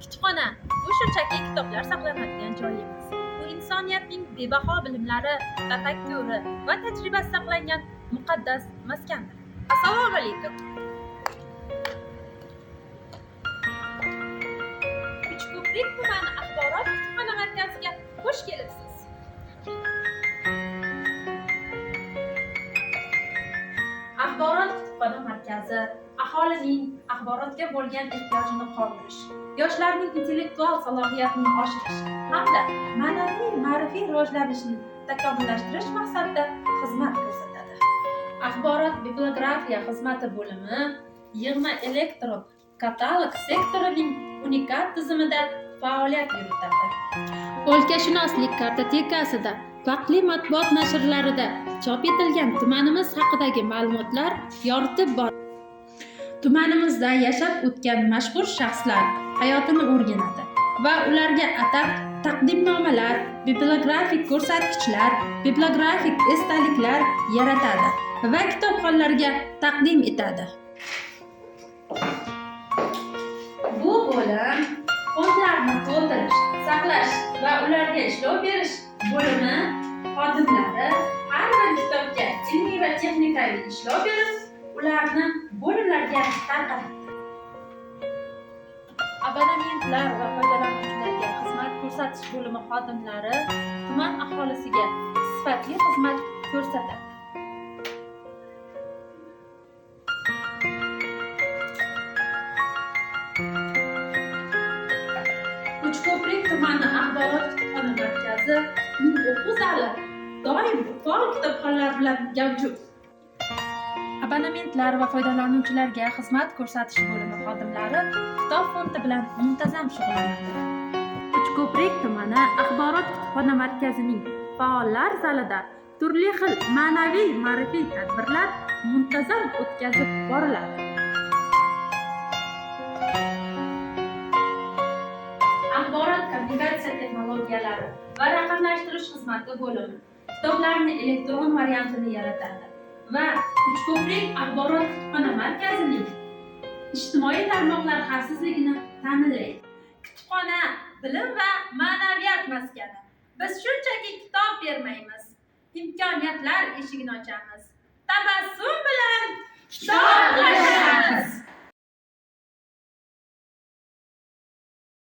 Kutubxona bu shunchaki kitoblar saqlanadigan joy emas. Bu insoniyatning bebaho bilimlari, tafakkuri va tajribasi saqlangan muqaddas maskandir. Assalomu alaykum. Uchko'prik tumani axborot kutubxona markaziga xush kelibsiz. Axborot kutubxona markazi aholining axborotga bo'lgan ehtiyojini qondirish, yoshlarning intellektual salohiyatini oshirish hamda ma'naviy rivojlanishini takomillashtirish maqsadida xizmat ko'rsatadi. Axborot bibliografiya xizmati bo'limi yig'ma elektron katalog sektorining unikat tizimida faoliyat yuritadi. O'lkashunoslik kartotekasida vaqtli matbuot nashrlarida chop etilgan tumanimiz haqidagi ma'lumotlar yoritib boradi. Tumanimizda yashab o'tgan mashhur shaxslar hayotini o'rganadi va ularga atab taqdimnomalar, bibliografik ko'rsatkichlar, bibliografik esdaliklar yaratadi va kitobxonlarga taqdim etadi. Bu bo'lim fondlarni to'ldirish, saqlash va ularga ishlov berish bo'limi xodimlari har bir kitobga ilmiy va texnikaviy ishlov berib, ularni bo'limlarga tarqatadi. Abonementlar va foydalanuvchilarga xizmat ko'rsatish bo'limi xodimlari tuman aholisiga sifatli xizmat ko'rsatadi. Uchko'prik tumani axborot kutubxona markazi o'quv zali doim faol kitobxonlar bilan mavjud. Abonementlar va foydalanuvchilarga xizmat ko'rsatish bo'limi xodimlari kitob fondi bilan muntazam shug'ullanadi. Uchko'prik tumani axborot kutubxona markazining faollar zalida turli xil ma'naviy tadbirlar muntazam o'tkazib boriladi. Axborot kommunikatsiya texnologiyalari va raqamlashtirish xizmati bo'limi kitoblarni elektron variantini yaratadi va Uchko'prik axborot kutubxona markazining ijtimoiy tarmoqlar xavfsizligini ta'minlaydi. Kutubxona bilim va ma'naviyat maskani. Biz shunchaki kitob bermaymiz, imkoniyatlar eshigini ochamiz. Tabassum bilan kitob ochamiz.